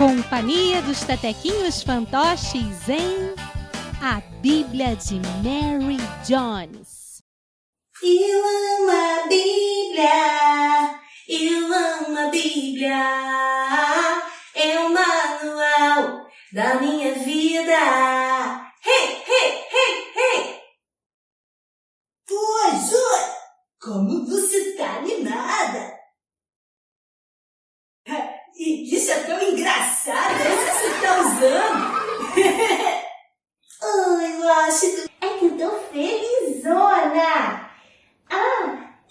Companhia dos Tetequinhos Fantoches em A Bíblia de Mary Jones. Eu amo a Bíblia, eu amo a Bíblia, é o manual da minha vida. Hey, hey, hey, hey! Oi, Júlia, como você tá animada? E que chapéu engraçado esse que você tá usando? Oi, Washington, é que eu tô felizona.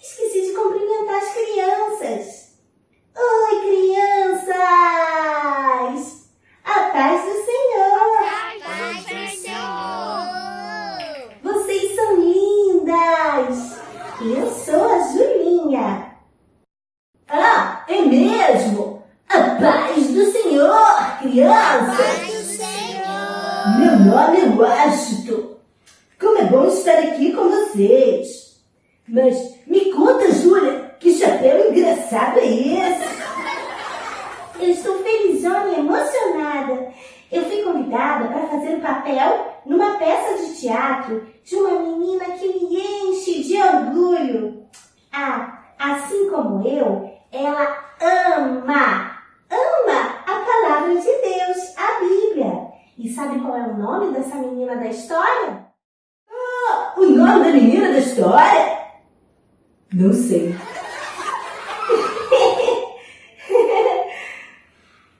Esqueci de cumprimentar as crianças. Oi, crianças! A paz do Senhor! A paz do Senhor! Vocês são lindas! Eu sou a Julinha. É mesmo? A paz do Senhor, crianças! A paz do Senhor! Meu nome é Washington. Como é bom estar aqui com vocês. Mas me conta, Júlia, que chapéu engraçado é esse? Eu estou felizona e emocionada. Eu fui convidada para fazer o papel numa peça de teatro de uma menina que me enche de orgulho. Assim como eu, ela ama a palavra de Deus, a Bíblia. E sabe qual é o nome dessa menina da história? O nome da menina da história? Não sei.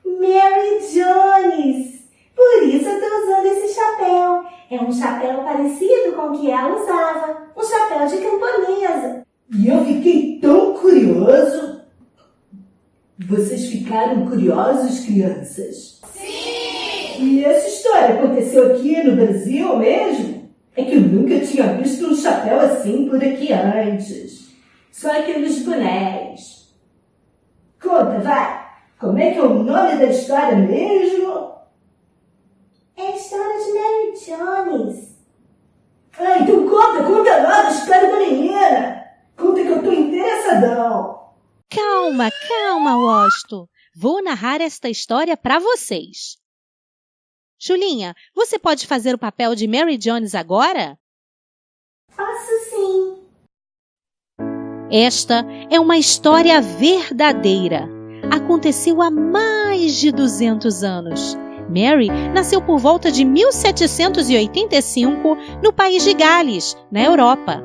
Mary Jones. Por isso eu estou usando esse chapéu. É um chapéu parecido com o que ela usava. Um chapéu de camponesa. E eu fiquei tão curioso. Vocês ficaram curiosos, crianças? Sim! E essa história aconteceu aqui no Brasil mesmo? É que eu nunca tinha visto um chapéu assim por aqui antes. Só aqueles bonés. Conta, vai. Como é que é o nome da história mesmo? É a história de Mary Jones. Então conta logo a história da menina. Conta que eu tô interessadão. Calma, Washington. Vou narrar esta história para vocês. Julinha, você pode fazer o papel de Mary Jones agora? Posso sim. Esta é uma história verdadeira. Aconteceu há mais de 200 anos. Mary nasceu por volta de 1785 no país de Gales, na Europa.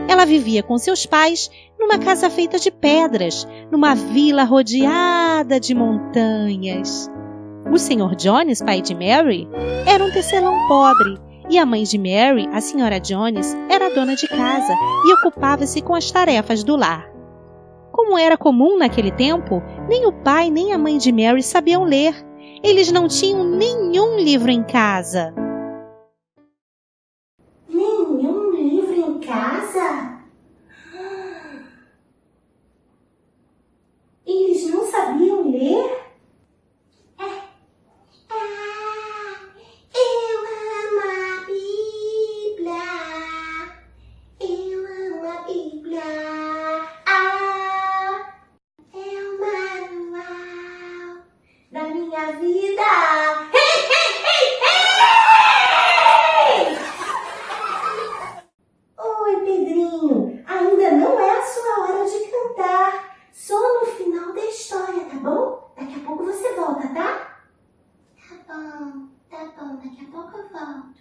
Ela vivia com seus pais numa casa feita de pedras, numa vila rodeada de montanhas. O Sr. Jones, pai de Mary, era um tecelão pobre. E a mãe de Mary, a Sra. Jones, era dona de casa e ocupava-se com as tarefas do lar. Como era comum naquele tempo, nem o pai nem a mãe de Mary sabiam ler. Eles não tinham nenhum livro em casa. Nenhum livro em casa? Eles não sabiam ler? Minha vida. Hey, hey, hey, hey! Oi, Pedrinho. Ainda não é a sua hora de cantar. Só no final da história, tá bom? Daqui a pouco você volta, tá? Tá bom. Daqui a pouco eu volto.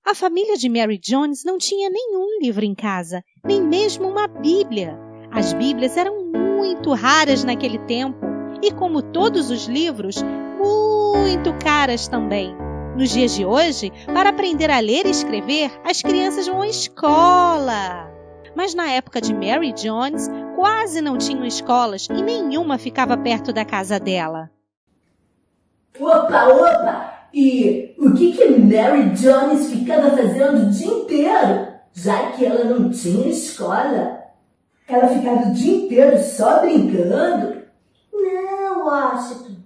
A família de Mary Jones não tinha nenhum livro em casa, nem mesmo uma Bíblia. As Bíblias eram muito raras naquele tempo. E como todos os livros, muito caras também. Nos dias de hoje, para aprender a ler e escrever, as crianças vão à escola. Mas na época de Mary Jones, quase não tinham escolas e nenhuma ficava perto da casa dela. Opa! E o que Mary Jones ficava fazendo o dia inteiro, já que ela não tinha escola? Ela ficava o dia inteiro só brincando? Não, Washington.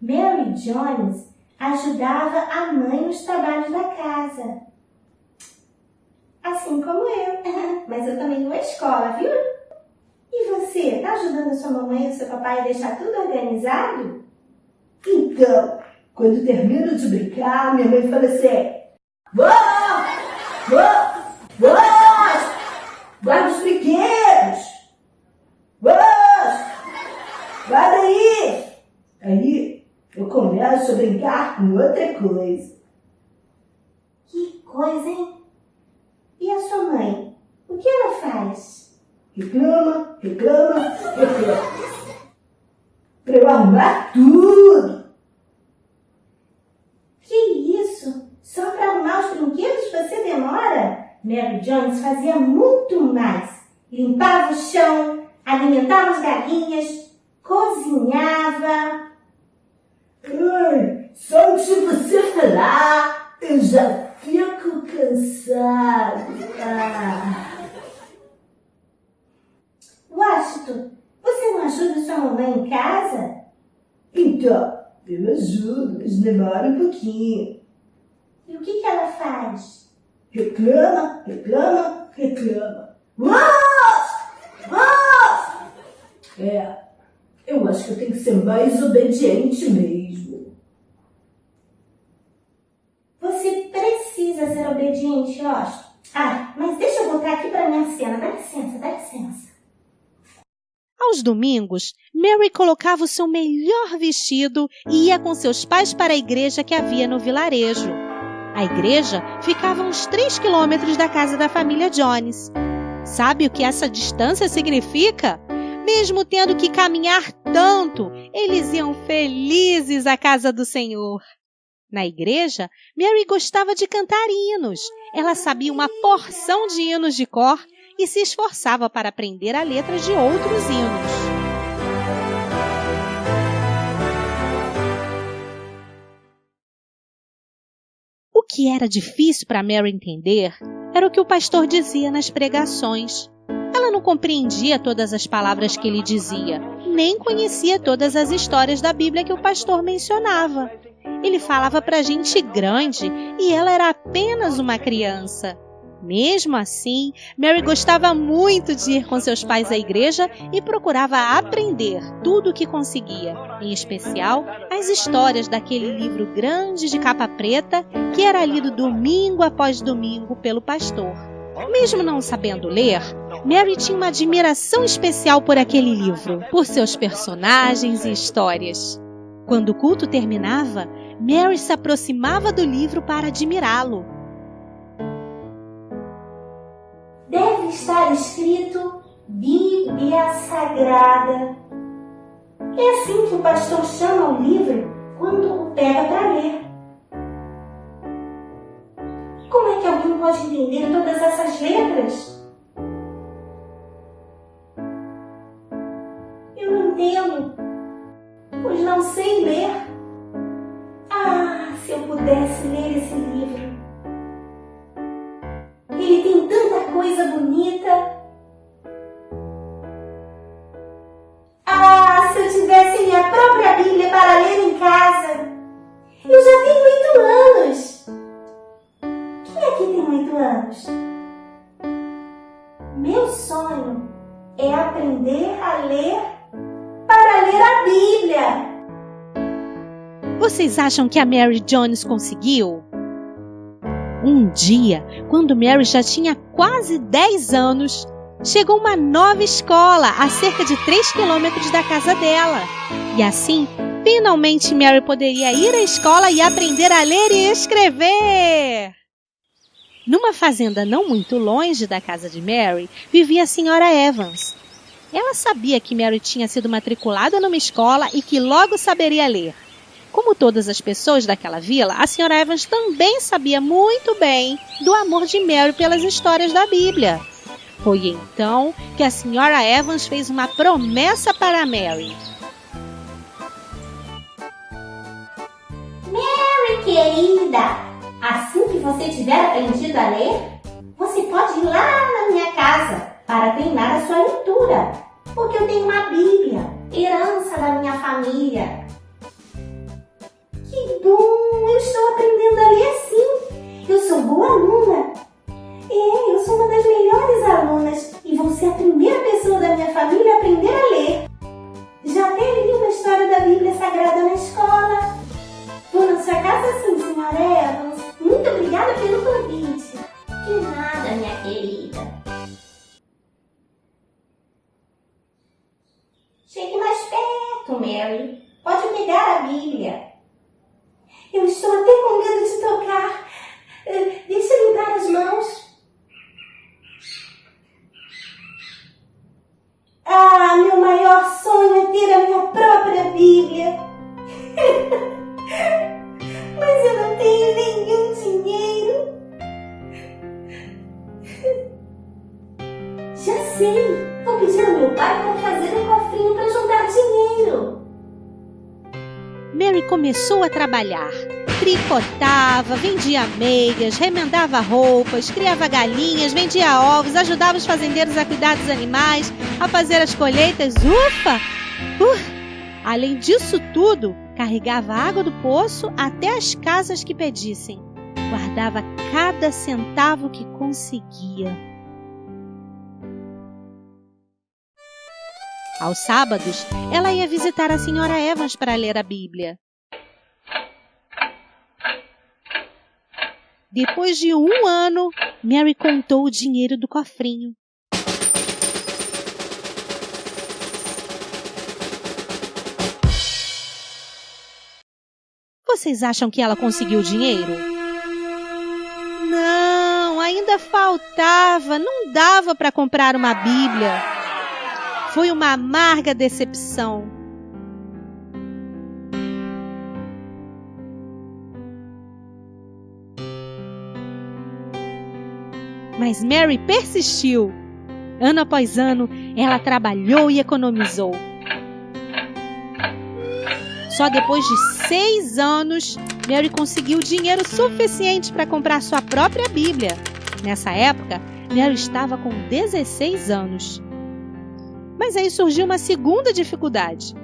Mary Jones ajudava a mãe nos trabalhos da casa. Assim como eu. Mas eu também vou à escola, viu? E E você, tá ajudando sua mamãe e seu papai a deixar tudo organizado? Então, quando termino de brincar, minha mãe fala assim: Vó, guarda os brinquedos! Vó, guarda aí! Aí eu começo a brincar com outra coisa. Que coisa, hein? E a sua mãe? O que ela faz? Reclama. Pra eu arrumar tudo. Que isso? Só pra arrumar os brinquedos você demora? Mary Jones fazia muito mais. Limpava o chão, alimentava as galinhas, cozinhava. Ai, só de você falar, eu já fico cansada. Washington, você não ajuda sua mamãe em casa? Então, eu ajudo, mas demora um pouquinho. E o que ela faz? Reclama. Eu acho que eu tenho que ser mais obediente mesmo. Você precisa ser obediente, Washington. Mas deixa eu voltar aqui para minha cena. Dá licença. Aos domingos, Mary colocava o seu melhor vestido e ia com seus pais para a igreja que havia no vilarejo. A igreja ficava a uns 3 quilômetros da casa da família Jones. Sabe o que essa distância significa? Mesmo tendo que caminhar tanto, eles iam felizes à casa do Senhor. Na igreja, Mary gostava de cantar hinos. Ela sabia uma porção de hinos de cor e se esforçava para aprender a letra de outros hinos. O que era difícil para Mary entender era o que o pastor dizia nas pregações. Ela não compreendia todas as palavras que ele dizia, nem conhecia todas as histórias da Bíblia que o pastor mencionava. Ele falava para gente grande e ela era apenas uma criança. Mesmo assim, Mary gostava muito de ir com seus pais à igreja e procurava aprender tudo o que conseguia, em especial as histórias daquele livro grande de capa preta que era lido domingo após domingo pelo pastor. Mesmo não sabendo ler, Mary tinha uma admiração especial por aquele livro, por seus personagens e histórias. Quando o culto terminava, Mary se aproximava do livro para admirá-lo. Deve estar escrito Bíblia Sagrada. É assim que o pastor chama o livro quando o pega para ler. Como é que alguém pode entender todas essas letras? Eu não entendo, pois não sei ler. Se eu pudesse ler esse livro. Ele tem tanta coisa bonita. Se eu tivesse minha própria Bíblia para ler em casa. Eu já tenho 8 anos. Quem aqui tem 8 anos? Meu sonho é aprender a ler para ler a Bíblia. Vocês acham que a Mary Jones conseguiu? Um dia, quando Mary já tinha quase 10 anos, chegou uma nova escola a cerca de 3 quilômetros da casa dela. E assim, finalmente Mary poderia ir à escola e aprender a ler e escrever. Numa fazenda não muito longe da casa de Mary, vivia a senhora Evans. Ela sabia que Mary tinha sido matriculada numa escola e que logo saberia ler. Como todas as pessoas daquela vila, a senhora Evans também sabia muito bem do amor de Mary pelas histórias da Bíblia. Foi então que a senhora Evans fez uma promessa para Mary. Mary, querida, assim que você tiver aprendido a ler, você pode ir lá na minha casa para treinar a sua leitura, porque eu tenho uma Bíblia, herança da minha família. Que bom! Eu estou aprendendo a ler sim. Eu sou boa aluna. Eu sou uma das melhores alunas e vou ser a primeira pessoa da minha família família aprender a ler. Já até li uma história da Bíblia Sagrada na escola. Vou na sua casa sim, senhora Evans. Muito obrigada pelo convite. De nada, minha querida. Chegue mais perto, Mary. Pode pegar a Bíblia. Eu estou até com medo de tocar. Deixa eu limpar as mãos. Ah, meu maior sonho é ter a minha própria Bíblia. Mas eu não tenho nenhum dinheiro. Já sei. Vou pedir ao meu pai para fazer um cofrinho para juntar dinheiro. Mary começou a trabalhar. Tricotava, vendia meias, remendava roupas, criava galinhas, vendia ovos, ajudava os fazendeiros a cuidar dos animais, a fazer as colheitas. Ufa! Além disso tudo, carregava a água do poço até as casas que pedissem. Guardava cada centavo que conseguia. Aos sábados, ela ia visitar a senhora Evans para ler a Bíblia. Depois de 1 ano, Mary contou o dinheiro do cofrinho. Vocês acham que ela conseguiu o dinheiro? Não, ainda faltava, não dava para comprar uma Bíblia. Foi uma amarga decepção. Mas Mary persistiu. Ano após ano, ela trabalhou e economizou. Só depois de 6 anos, Mary conseguiu dinheiro suficiente para comprar sua própria Bíblia. Nessa época, Mary estava com 16 anos. Mas aí surgiu uma segunda dificuldade.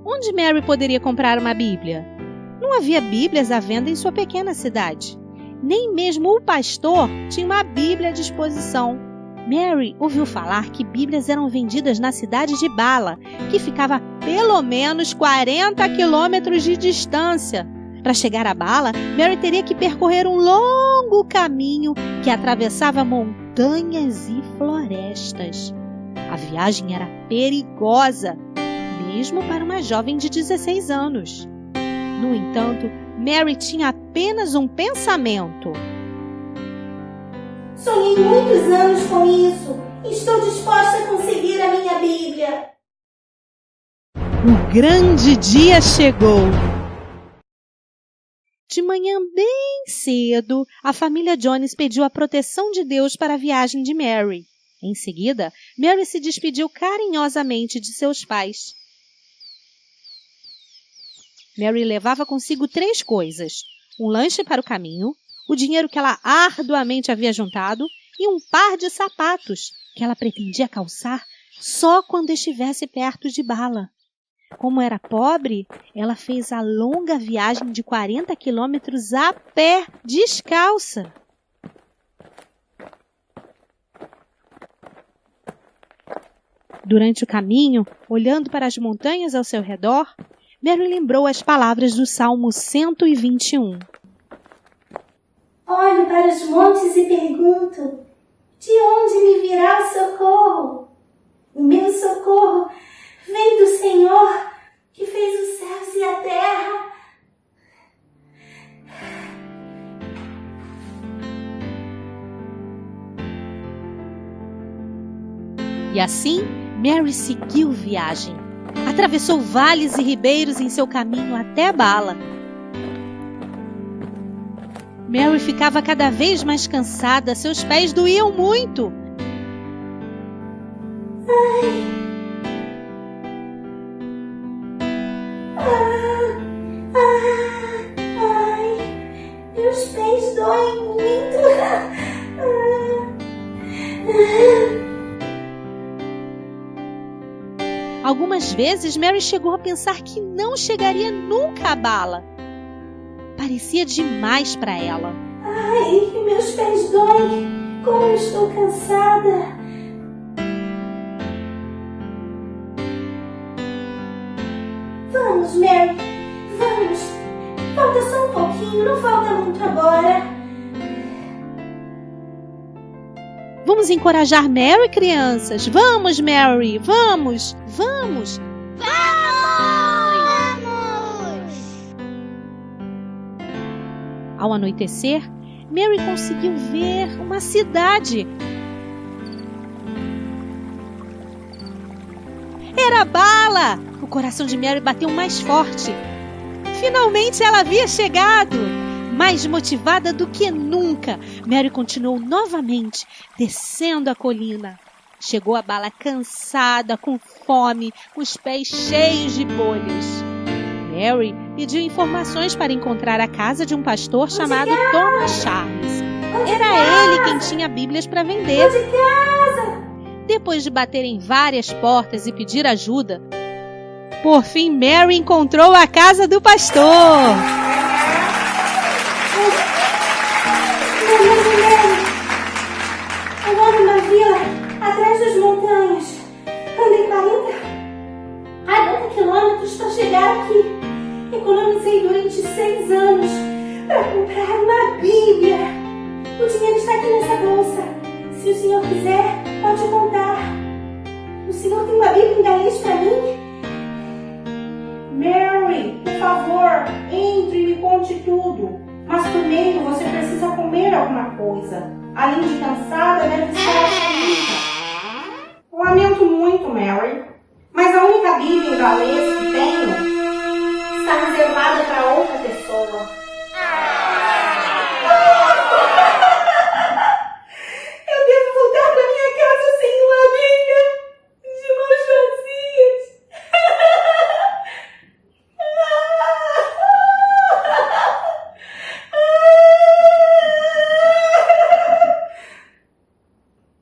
Onde Mary poderia comprar uma Bíblia? Não havia Bíblias à venda em sua pequena cidade. Nem mesmo o pastor tinha uma Bíblia à disposição. Mary ouviu falar que Bíblias eram vendidas na cidade de Bala, que ficava a pelo menos 40 quilômetros de distância. Para chegar a Bala, Mary teria que percorrer um longo caminho que atravessava montanhas e florestas. A viagem era perigosa, mesmo para uma jovem de 16 anos. No entanto, Mary tinha apenas um pensamento. Sonhei muitos anos com isso. Estou disposta a conseguir a minha Bíblia. O grande dia chegou. De manhã bem cedo, a família Jones pediu a proteção de Deus para a viagem de Mary. Em seguida, Mary se despediu carinhosamente de seus pais. Mary levava consigo 3 coisas: um lanche para o caminho, o dinheiro que ela arduamente havia juntado e um par de sapatos que ela pretendia calçar só quando estivesse perto de Bala. Como era pobre, ela fez a longa viagem de 40 quilômetros a pé, descalça. Durante o caminho, olhando para as montanhas ao seu redor, Mary lembrou as palavras do Salmo 121. Olho para os montes e pergunto, de onde me virá o socorro? O meu socorro vem do Senhor, que fez os céus e a terra. E assim, Mary seguiu viagem. Atravessou vales e ribeiros em seu caminho até Bala. Mary ficava cada vez mais cansada, seus pés doíam muito. Meus pés doem muito. Algumas vezes, Mary chegou a pensar que não chegaria nunca a Bala. Parecia demais para ela. Ai, meus pés doem. Como eu estou cansada. Vamos, Mary. Vamos. Falta só um pouquinho, não falta muito agora. Vamos encorajar Mary, crianças. Vamos, Mary. Vamos. Vamos. Vamos! Ao anoitecer, Mary conseguiu ver uma cidade. Era Bala! O coração de Mary bateu mais forte. Finalmente ela havia chegado! Mais motivada do que nunca, Mary continuou novamente descendo a colina. Chegou a Bala cansada, com fome, com os pés cheios de bolhas. Mary pediu informações para encontrar a casa de um pastor chamado Thomas Charles. Era ele quem tinha bíblias para vender. Depois de bater em várias portas e pedir ajuda, por fim Mary encontrou a casa do pastor. Eu moro numa vila atrás das montanhas. Andei 40 quilômetros para chegar aqui. Economizei durante 6 anos para comprar uma Bíblia. O dinheiro está aqui nessa bolsa. Se o senhor quiser, pode contar. O senhor tem uma Bíblia em galês para mim? Mary, por favor, entre e me conte tudo. Mas primeiro você precisa comer alguma coisa. Além de cansada, deve estar faminta. Lamento muito, Mary, mas a única Bíblia em galês que tenho está reservada para outra pessoa. Eu devo voltar para minha casa sem uma Bíblia, de mãos vazias.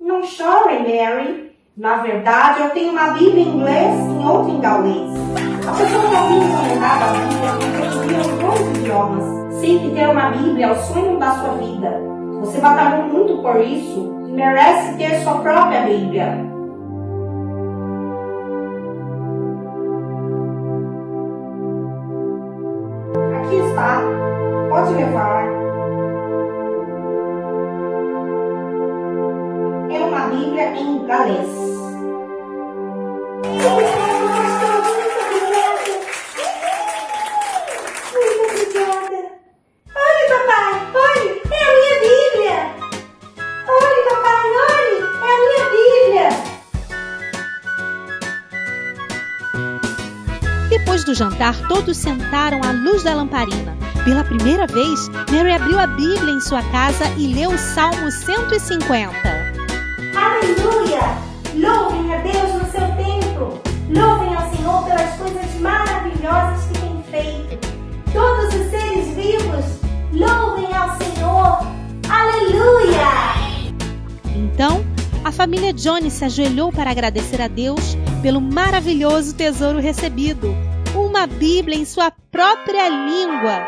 Não chore, Mary. Na verdade, eu tenho uma Bíblia em inglês e outra em galês. A pessoa que havia encomendado a Bíblia compreendia os 2 idiomas. Sei que ter uma Bíblia é o sonho da sua vida. Você batalhou muito por isso e merece ter sua própria Bíblia. Aqui está. Pode levar. É uma Bíblia em galês. Muito obrigada. Olhe, papai, olhe, é a minha Bíblia. Olhe, papai, olhe, é a minha Bíblia. Depois do jantar, todos sentaram à luz da lamparina. Pela primeira vez, Mary abriu a Bíblia em sua casa e leu o Salmo 150. Aleluia! Louvem a Deus no seu templo. Louvem ao Senhor pelas coisas maravilhosas que tem feito. Todos os seres vivos, louvem ao Senhor. Aleluia! Então, a família Johnny se ajoelhou para agradecer a Deus pelo maravilhoso tesouro recebido, uma Bíblia em sua própria língua.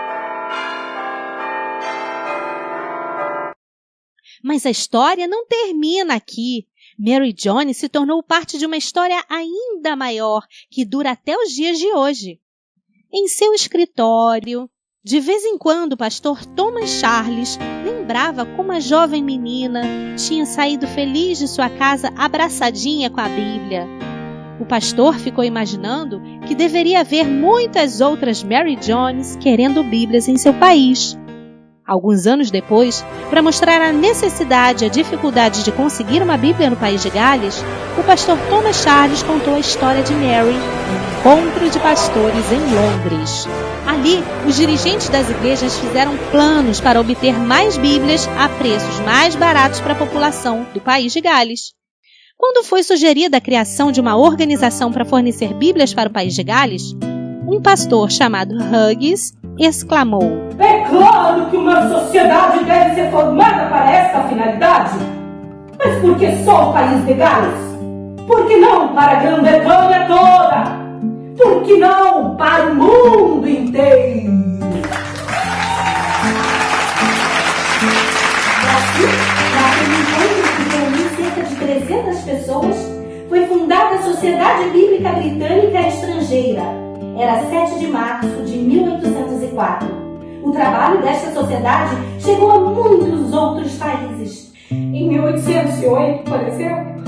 Mas a história não termina aqui. Mary Johnny se tornou parte de uma história ainda maior, que dura até os dias de hoje. Em seu escritório, de vez em quando o pastor Thomas Charles lembrava como a jovem menina tinha saído feliz de sua casa abraçadinha com a Bíblia. O pastor ficou imaginando que deveria haver muitas outras Mary Jones querendo Bíblias em seu país. Alguns anos depois, para mostrar a necessidade e a dificuldade de conseguir uma Bíblia no país de Gales, o pastor Thomas Charles contou a história de Mary no Encontro de Pastores em Londres. Ali, os dirigentes das igrejas fizeram planos para obter mais Bíblias a preços mais baratos para a população do país de Gales. Quando foi sugerida a criação de uma organização para fornecer Bíblias para o país de Gales, um pastor chamado Hughes exclamou: "É claro que uma sociedade deve ser formada para esta finalidade. Mas por que só o país de Gales? Por que não para a Grã-Bretanha toda? Por que não para o mundo inteiro?" Naquele encontro que reuniu cerca de 300 pessoas, foi fundada a Sociedade Bíblica Britânica Estrangeira. Era 7 de março de 1804. O trabalho desta sociedade chegou a muitos outros países. Em 1808, por exemplo,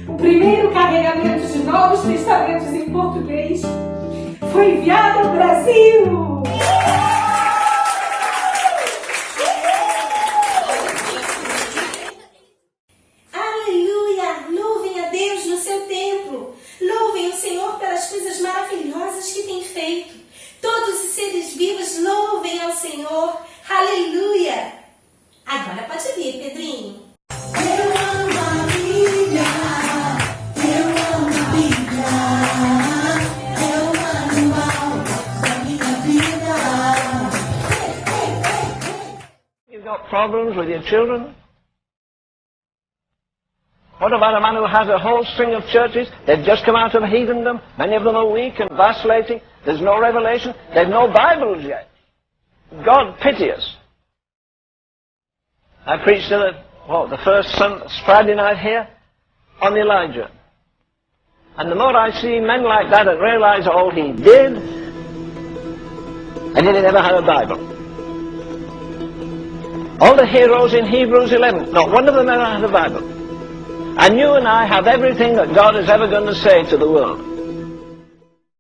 o primeiro carregamento de Novos Testamentos em português foi enviado ao Brasil. Aleluia! Louvem a Deus no seu templo. Louvem o Senhor pelas coisas maravilhosas que tem feito. Todos os seres vivos louvem ao Senhor. Aleluia! Agora pode vir, Pedrinho. Eu amo a Bíblia, eu amo a Bíblia, é o manual da minha vida. You've got problems with your children? What about a man who has a whole string of churches? They've just come out of heathendom. Many of them are weak and vacillating. There's no revelation. They've no Bibles yet. God pity us. I preached the first Friday night here on Elijah. And the more I see men like that and realize all he did, and yet he never had a Bible. All the heroes in Hebrews 11, not one of them ever had a Bible. And you and I have everything that God is ever going to say to the world.